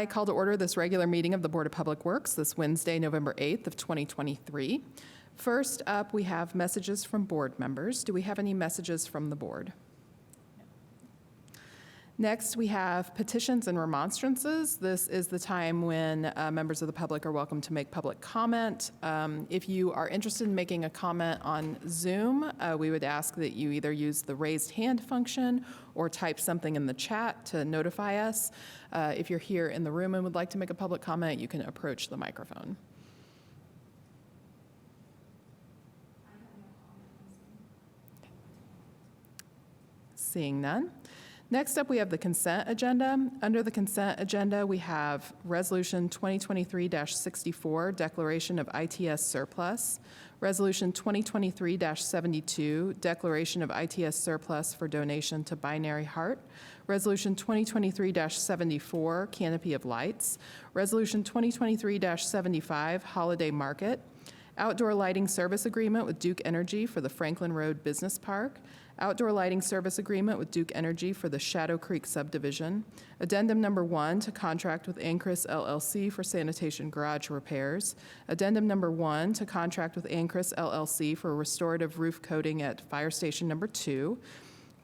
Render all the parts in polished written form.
I call to order this regular meeting of the Board of Public Works this Wednesday, November 8th of 2023. First up, we have messages from board members. Do we have any messages from the board? Next, we have petitions and remonstrances. This is the time when members of the public are welcome to make public comment. If you are interested in making a comment on Zoom, we would ask that you either use the raised hand function or type something in the chat to notify us. If you're here in the room and would like to make a public comment, you can approach the microphone. Seeing none. Next up, we have the consent agenda. Under the consent agenda, we have Resolution 2023-64, Declaration of ITS Surplus, Resolution 2023-72, Declaration of ITS Surplus for donation to Binary Heart, Resolution 2023-74, Canopy of Lights, Resolution 2023-75, Holiday Market, Outdoor Lighting Service Agreement with Duke Energy for the Franklin Road Business Park, Outdoor Lighting Service Agreement with Duke Energy for the Shadow Creek Subdivision, Addendum Number 1 to contract with Ancris LLC for sanitation garage repairs, Addendum Number 1 to contract with Ancris LLC for restorative roof coating at Fire Station Number 2,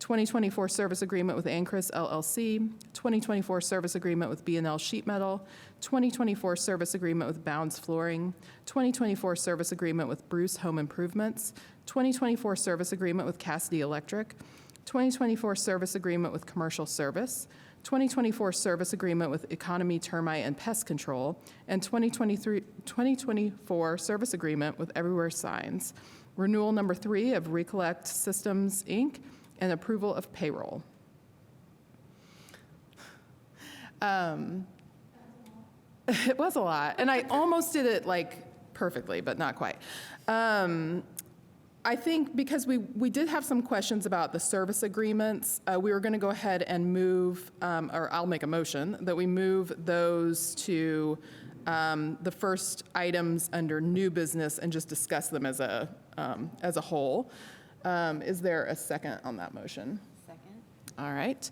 2024 Service Agreement with Ancris LLC, 2024 Service Agreement with B&L Sheet Metal, 2024 Service Agreement with Bounds Flooring, 2024 Service Agreement with Bruce Home Improvements, 2024 Service Agreement with Cassidy Electric, 2024 Service Agreement with Commercial Service, 2024 Service Agreement with Economy Termite and Pest Control, and 2024 Service Agreement with Everywhere Signs, Renewal Number 3 of Recollect Systems, Inc., and approval of payroll. It was a lot, and I almost did it like perfectly, but not quite. I think because we did have some questions about the service agreements, we were going to go ahead and move, or I'll make a motion that we move those to the first items under new business and just discuss them as a whole. Is there a second on that motion? Second. All right.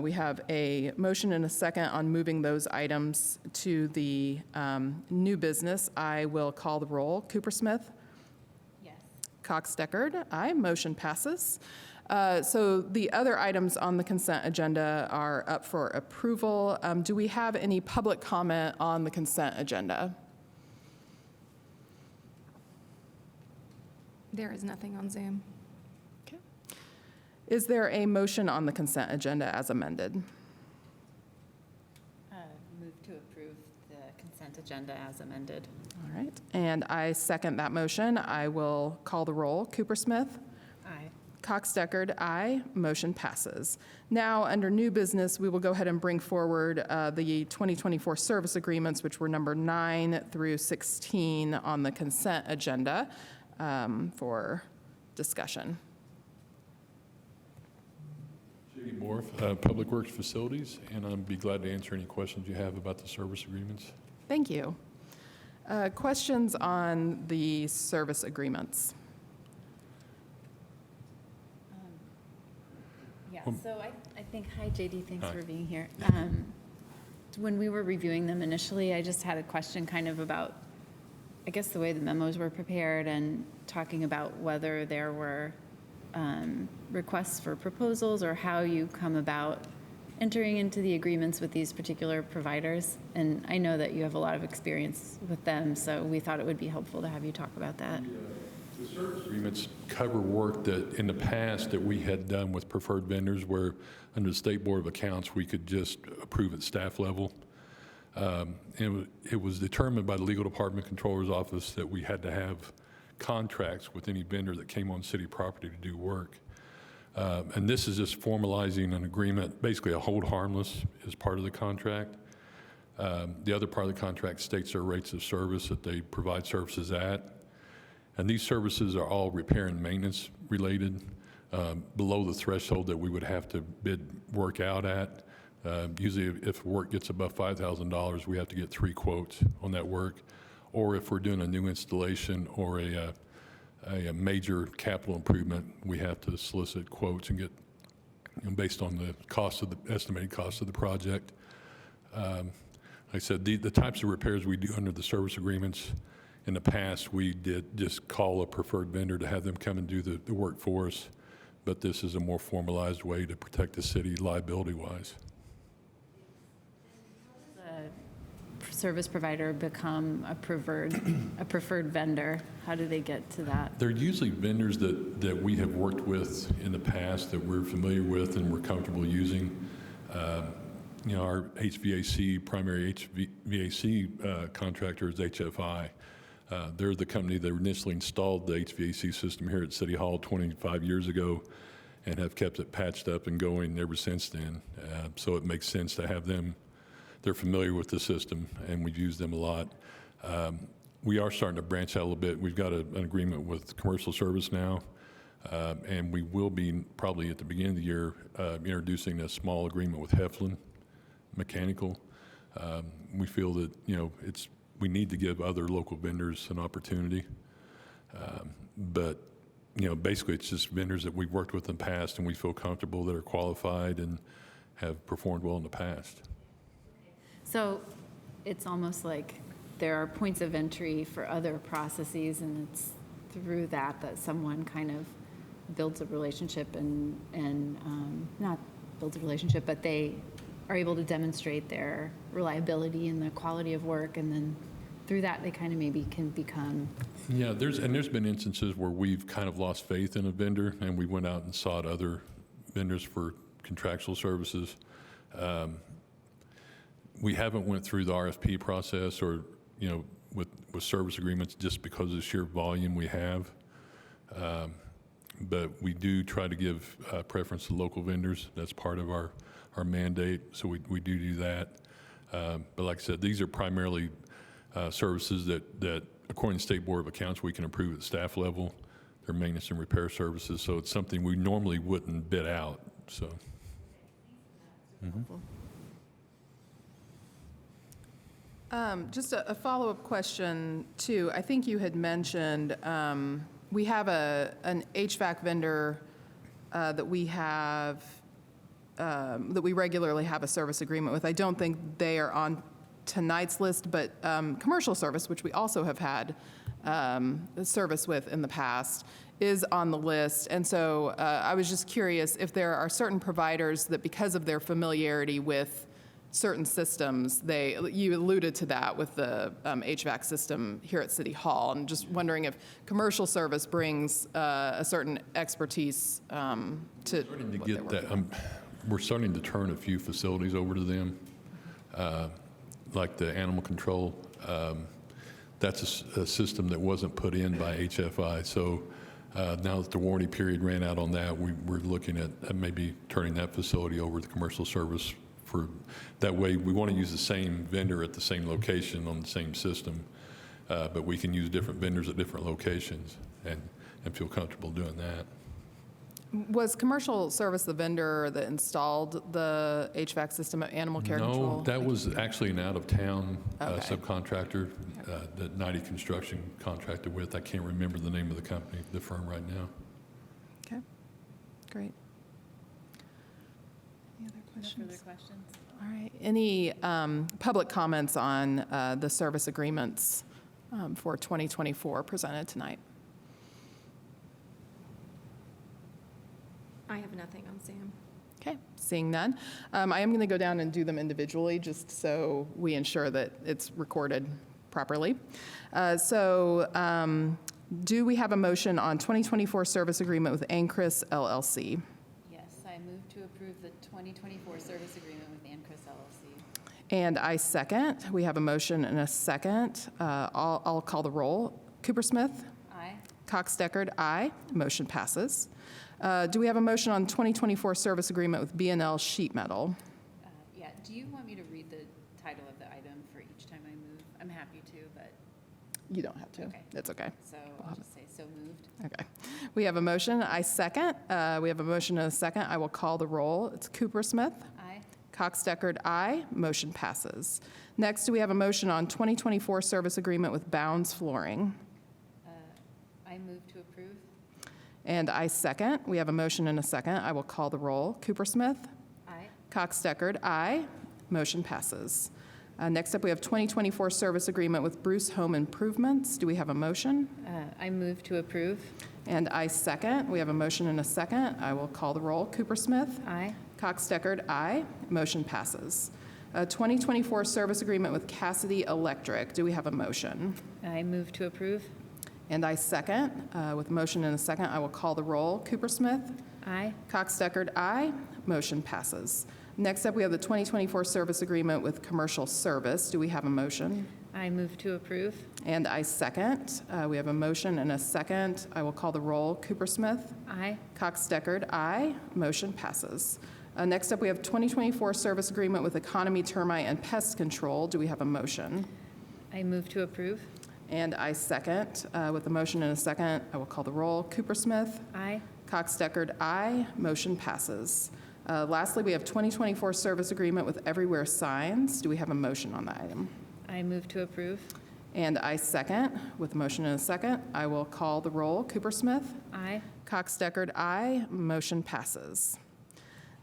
We have a motion and a second on moving those items to the new business. I will call the roll. Coopersmith? Yes. Cox-Deckard? Aye. Motion passes. So the other items on the consent agenda are up for approval. Do we have any public comment on the consent agenda? There is nothing on Zoom. Okay. Is there a motion on the consent agenda as amended? Move to approve the consent agenda as amended. All right. And I second that motion. I will call the roll. Coopersmith? Aye. Cox-Deckard, aye. Motion passes. Now, under new business, we will go ahead and bring forward the 2024 service agreements, which were number 9 through 16 on the consent agenda for discussion. J.D. Morf, Public Works Facilities, and I'd be glad to answer any questions you have about the service agreements. Thank you. Questions on the service agreements? So I think, hi JD, thanks Hi. for being here. When we were reviewing them initially, I just had a question kind of about, I guess, the way the memos were prepared and talking about whether there were requests for proposals or how you come about entering into the agreements with these particular providers. And I know that you have a lot of experience with them, so we thought it would be helpful to have you talk about that. The service agreements cover work that in the past that we had done with preferred vendors where under the State Board of Accounts, we could just approve at staff level. It was determined by the Legal Department Controller's Office that we had to have contracts with any vendor that came on city property to do work. And this is just formalizing an agreement, basically a hold harmless as part of the contract. The other part of the contract states their rates of service that they provide services at. And these services are all repair and maintenance related, below the threshold that we would have to bid work out at. Usually if work gets above $5,000, we have to get 3 quotes on that work. Or if we're doing a new installation or a major capital improvement, we have to solicit quotes and get, based on the cost of the estimated cost of the project. I said, the types of repairs we do under the service agreements, in the past, we did just call a preferred vendor to have them come and do the work for us, but this is a more formalized way to protect the city liability-wise. The service provider become a preferred vendor? How do they get to that? They're usually vendors that we have worked with in the past that we're familiar with and we're comfortable using. Our primary HVAC contractor is HFI. They're the company that initially installed the HVAC system here at City Hall 25 years ago and have kept it patched up and going ever since then. So it makes sense to have them. They're familiar with the system, and we've used them a lot. We are starting to branch out a little bit. We've got an agreement with Commercial Service now, and we will be probably at the beginning of the year introducing a small agreement with Heflin Mechanical. We feel that, we need to give other local vendors an opportunity. But basically it's just vendors that we've worked with in the past and we feel comfortable that are qualified and have performed well in the past. So it's almost like there are points of entry for other processes, and it's through that someone kind of builds a relationship and not builds a relationship, but they are able to demonstrate their reliability and the quality of work, and then through that they kind of maybe can become. Yeah, there's been instances where we've kind of lost faith in a vendor and we went out and sought other vendors for contractual services. We haven't went through the RFP process or, with service agreements just because of the sheer volume we have. But we do try to give preference to local vendors. That's part of our mandate, so we do that. But like I said, these are primarily services that, according to State Board of Accounts, we can approve at staff level. They're maintenance and repair services, so it's something we normally wouldn't bid out. So. Just a follow-up question, too. I think you had mentioned we have an HVAC vendor that we have that we regularly have a service agreement with. I don't think they are on tonight's list, but Commercial Service, which we also have had service with in the past, is on the list. And so I was just curious if there are certain providers that, because of their familiarity with certain systems, you alluded to that with the HVAC system here at City Hall, and just wondering if Commercial Service brings a certain expertise to Starting to what get they're that. working We're starting to turn a few facilities over to them, like the animal control. That's a system that wasn't put in by HFI. So now that the warranty period ran out on that, we're looking at maybe turning that facility over to Commercial Service. For that way, we want to use the same vendor at the same location on the same system, but we can use different vendors at different locations and feel comfortable doing that. Was Commercial Service the vendor that installed the HVAC system at Animal Care Control? No, that was actually an out-of-town Okay. subcontractor that 90 Construction contracted with. I can't remember the name of the company, the firm right now. Okay, great. Any other No questions? further questions? All right. Any public comments on the service agreements for 2024 presented tonight? I have nothing on Sam. Okay, seeing none. I am going to go down and do them individually just so we ensure that it's recorded properly. Do we have a motion on 2024 service agreement with Ancris LLC? Yes, I move to approve the 2024 service agreement with Ancris LLC. And I second. We have a motion and a second. I'll call the roll. Cooper Smith? Aye. Cox Deckard, aye. Motion passes. Do we have a motion on 2024 service agreement with B&L Sheet Metal? Yeah, do you want me to read the title of the item for each time I move? I'm happy to, but, You don't have to. Okay. That's okay. so I'll just say so moved. Okay. We have a motion. I second. We have a motion and a second. I will call the roll. It's Cooper Smith. Aye. Cox Deckard, aye. Motion passes. Next, do we have a motion on 2024 service agreement with Bounds Flooring? I move to approve. And I second. We have a motion and a second. I will call the roll. Cooper Smith. Aye. Cox Deckard, aye. Motion passes. Next up, we have 2024 service agreement with Bruce Home Improvements. Do we have a motion? I move to approve. And I second. We have a motion and a second. I will call the roll. Coopersmith? Aye. Cox Deckard, aye. Motion passes. 2024 service agreement with Cassidy Electric. Do we have a motion? I move to approve. And I second. With a motion and a second, I will call the roll. Coopersmith? Aye. Cox Deckard, aye. Motion passes. Next up, we have the 2024 service agreement with Commercial Service. Do we have a motion? I move to approve. And I second. We have a motion and a second. I will call the roll. Coopersmith? Aye. Cox Deckard, aye. Motion passes. Next up, we have 2024 service agreement with Economy Termite and Pest Control. Do we have a motion? I move to approve. And I second. With a motion and a second, I will call the roll. Coopersmith? Aye. Cox Deckard, aye. Motion passes. Lastly, we have 2024 service agreement with Everywhere Signs. Do we have a motion on the item? I move to approve. And I second. With a motion and a second, I will call the roll. Coopersmith? Aye. Cox Deckard, aye. Motion passes.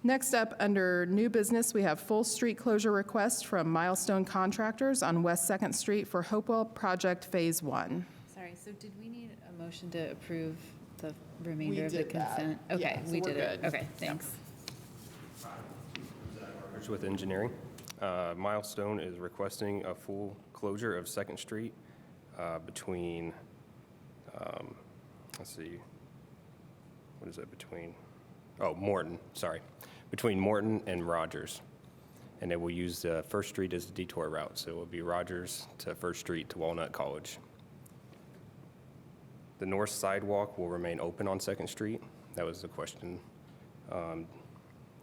Next up, under new business, we have full street closure request from Milestone Contractors on West 2nd Street for Hopewell Project Phase 1. Sorry, so did we need a motion to approve the remainder of the did that. consent? Okay, Yeah, so we we're did it. good. Okay, thanks. With engineering. Milestone is requesting a full closure of 2nd Street between, let's see, what is it between? Oh, Morton, sorry. Between Morton and Rogers. And they will use 1st Street as the detour route. So it will be Rogers to 1st Street to Walnut College. The north sidewalk will remain open on 2nd Street. That was the question.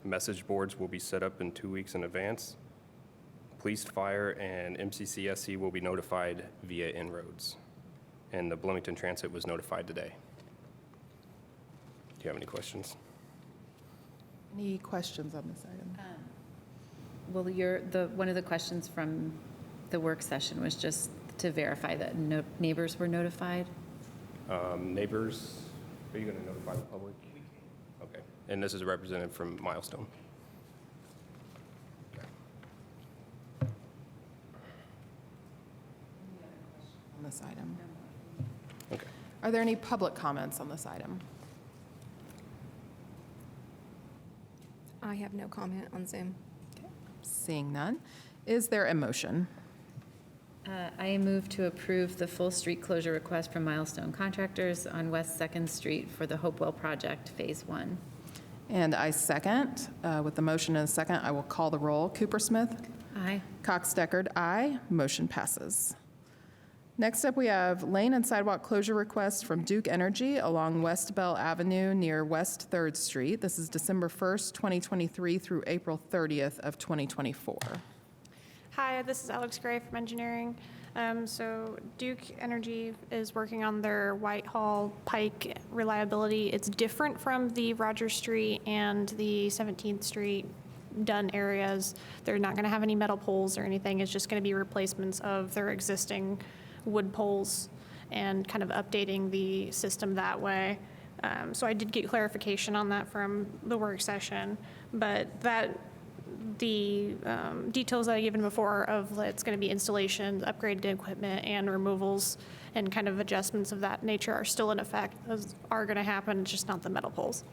Message boards will be set up in 2 weeks in advance. Police, fire, and MCCSC will be notified via inroads. And the Bloomington Transit was notified today. Do you have any questions? Any questions on this item? Well, one of the questions from the work session was just to verify that neighbors were notified. Neighbors, are you going to notify the public? Okay. And this is a representative from Milestone. On this item? Okay. Are there any public comments on this item? I have no comment on Zoom. Seeing none, is there a motion? I move to approve the full street closure request from Milestone Contractors on West 2nd Street for the Hopewell Project Phase 1. And I second. With the motion and a second, I will call the roll. Coopersmith? Aye. Cox Deckard, aye. Motion passes. Next up, we have lane and sidewalk closure request from Duke Energy along West Bell Avenue near West 3rd Street. This is December 1st, 2023 through April 30th of 2024. Hi, this is Alex Gray from engineering. So Duke Energy is working on their Whitehall Pike reliability. It's different from the Rogers Street and the 17th Street done areas. They're not going to have any metal poles or anything. It's just going to be replacements of their existing wood poles and kind of updating the system that way. So I did get clarification on that from the work session, but the details that I given before of it's going to be installations, upgraded equipment, and removals and kind of adjustments of that nature are still in effect. Those are going to happen, just not the metal poles.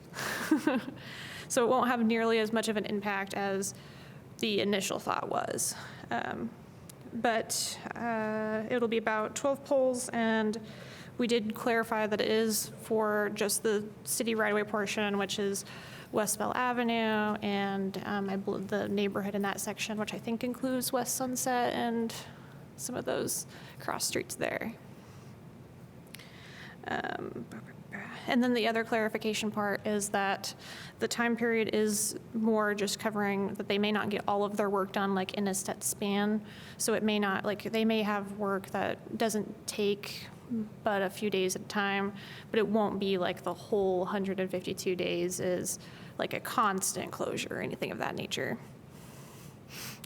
So it won't have nearly as much of an impact as the initial thought was. But it'll be about 12 poles, and we did clarify that it is for just the city right-of-way portion, which is West Bell Avenue and the neighborhood in that section, which I think includes West Sunset and some of those cross streets there. And then the other clarification part is that the time period is more just covering that they may not get all of their work done like in a set span. So it may not, like they may have work that doesn't take but a few days at a time, but it won't be like the whole 152 days is like a constant closure or anything of that nature.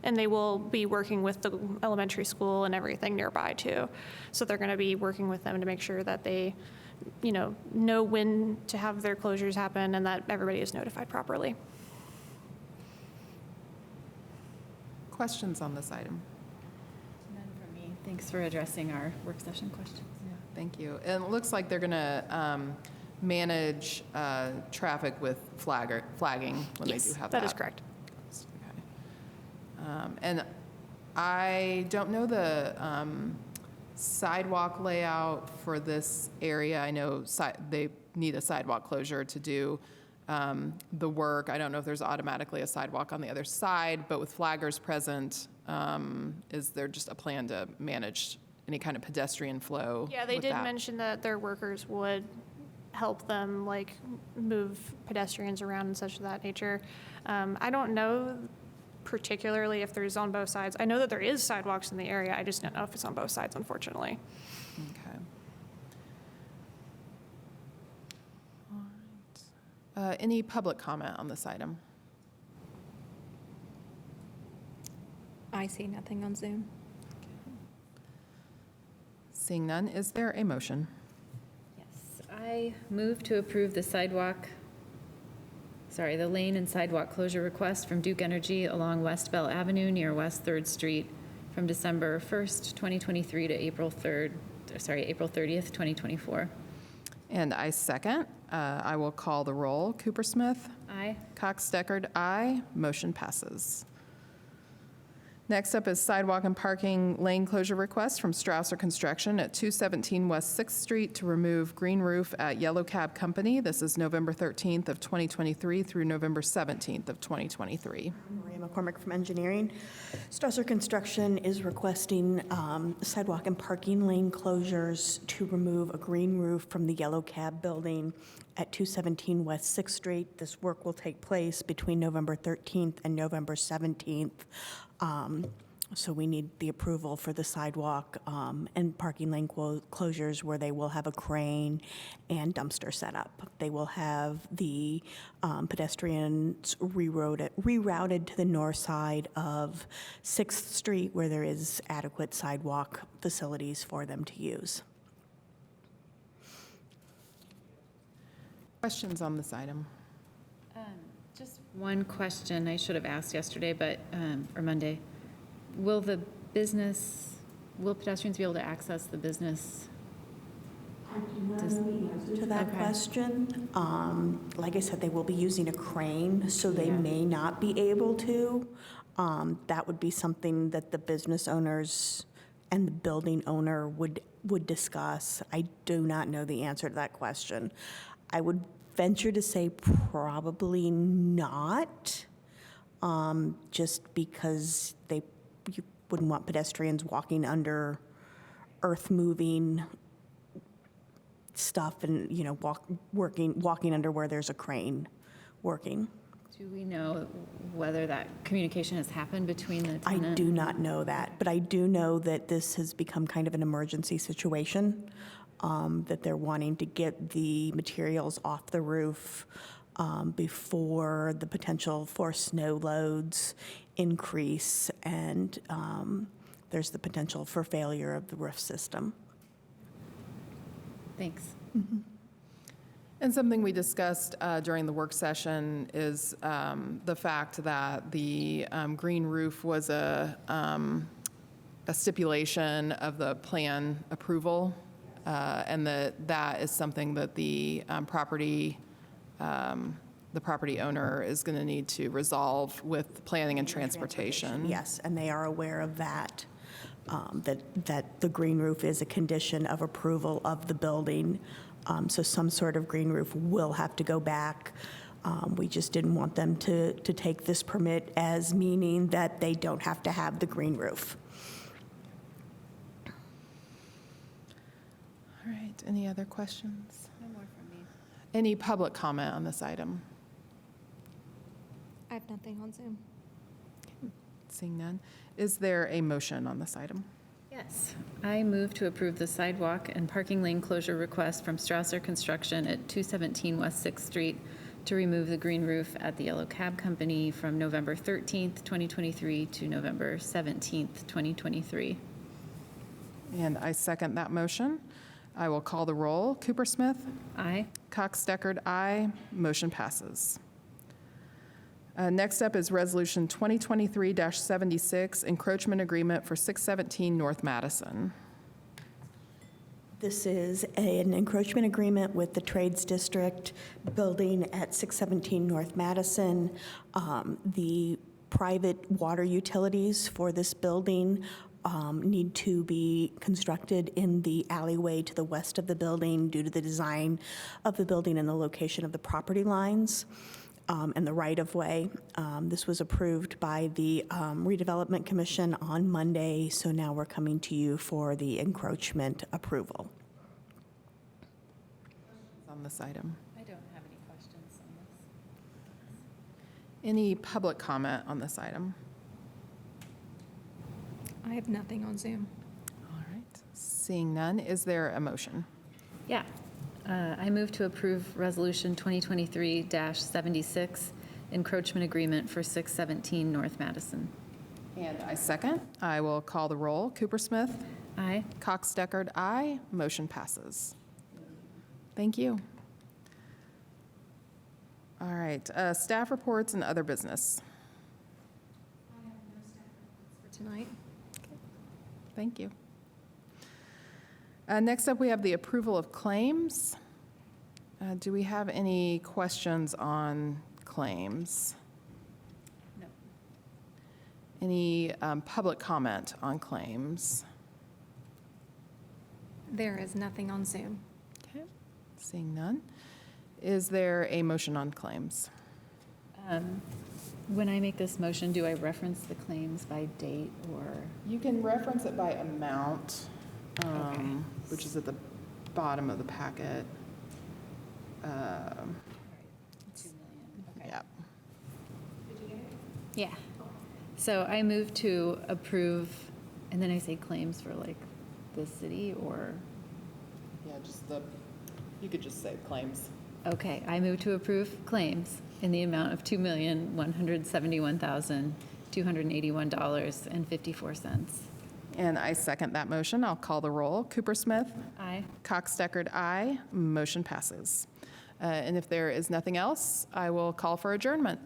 And they will be working with the elementary school and everything nearby too. So they're going to be working with them to make sure that they, know when to have their closures happen and that everybody is notified properly. Questions on this item? Thanks for addressing our work session questions. Yeah, thank you. And it looks like they're going to manage traffic with flagging when they do Yes, have that. that is correct. Okay. And I don't know the sidewalk layout for this area. I know they need a sidewalk closure to do the work. I don't know if there's automatically a sidewalk on the other side, but with flaggers present, is there just a plan to manage any kind of pedestrian flow? Yeah, they with did that? mention that their workers would help them, like, move pedestrians around and such of that nature. I don't know particularly if there's on both sides. I know that there is sidewalks in the area. I just don't know if it's on both sides, unfortunately. Okay. All right. Any public comment on this item? I see nothing on Zoom. Seeing none, is there a motion? Yes, I move to approve the the lane and sidewalk closure request from Duke Energy along West Bell Avenue near West 3rd Street from December 1st, 2023 to April 30th, 2024. And I second. I will call the roll. Cooper Smith? Aye. Cox Deckard, aye. Motion passes. Next up is sidewalk and parking lane closure request from Strausser Construction at 217 West 6th Street to remove green roof at Yellow Cab Company. This is November 13th of 2023 through November 17th of 2023. Maria McCormick from Engineering. Strausser Construction is requesting sidewalk and parking lane closures to remove a green roof from the Yellow Cab building at 217 West 6th Street. This work will take place between November 13th and November 17th. So we need the approval for the sidewalk and parking lane closures where they will have a crane and dumpster set up. They will have the pedestrians rerouted to the north side of 6th Street where there is adequate sidewalk facilities for them to use. Questions on this item? Just one question I should have asked yesterday, or Monday. Will pedestrians be able to access the business? To that Okay. question, like I said, they will be using a crane, so they Yeah. may not be able to. That would be something that the business owners and the building owner would discuss. I do not know the answer to that question. I would venture to say probably not, just because you wouldn't want pedestrians walking under earth-moving stuff and, walking under where there's a crane working. Do we know whether that communication has happened between the I tenant? do not know that, but I do know that this has become kind of an emergency situation, that they're wanting to get the materials off the roof before the potential for snow loads increase, and there's the potential for failure of the roof system. Thanks. And something we discussed during the work session is the fact that the green roof was a stipulation of the plan approval, and that is something that the property owner is going to need to resolve with planning and transportation. Yes, and they are aware of that, that the green roof is a condition of approval of the building. So some sort of green roof will have to go back. We just didn't want them to take this permit as meaning that they don't have to have the green roof. All right, any other questions? No more from me. Any public comment on this item? I have nothing on Zoom. Seeing none, is there a motion on this item? Yes, I move to approve the sidewalk and parking lane closure request from Strausser Construction at 217 West 6th Street to remove the green roof at the Yellow Cab Company from November 13th, 2023 to November 17th, 2023. And I second that motion. I will call the roll. Cooper Smith? Aye. Cox Deckard, aye. Motion passes. Next up is Resolution 2023-76, encroachment agreement for 617 North Madison. This is an encroachment agreement with the Trades District building at 617 North Madison. The private water utilities for this building need to be constructed in the alleyway to the west of the building due to the design of the building and the location of the property lines and the right-of-way. This was approved by the Redevelopment Commission on Monday, so now we're coming to you for the encroachment approval. On this item. I don't have any questions on this. Any public comment on this item? I have nothing on Zoom. All right. Seeing none, is there a motion? Yeah. I move to approve Resolution 2023-76, encroachment agreement for 617 North Madison. And I second. I will call the roll. Cooper Smith? Aye. Cox Deckard, aye. Motion passes. Thank you. All right, staff reports and other business. For tonight. Thank you. Next up, we have the approval of claims. Do we have any questions on claims? No. Any public comment on claims? There is nothing on Zoom. Okay, seeing none. Is there a motion on claims? When I make this motion, do I reference the claims by date or? You can reference it by amount, Okay. which is at the bottom of the packet. 2 million, okay. Yep. Yeah. So I move to approve, and then I say claims for like the city or, Yeah, you could just say claims. okay, I move to approve claims in the amount of $2,171,281.54. And I second that motion. I'll call the roll. Cooper Smith? Aye. Cox Deckard, aye. Motion passes. And if there is nothing else, I will call for adjournment.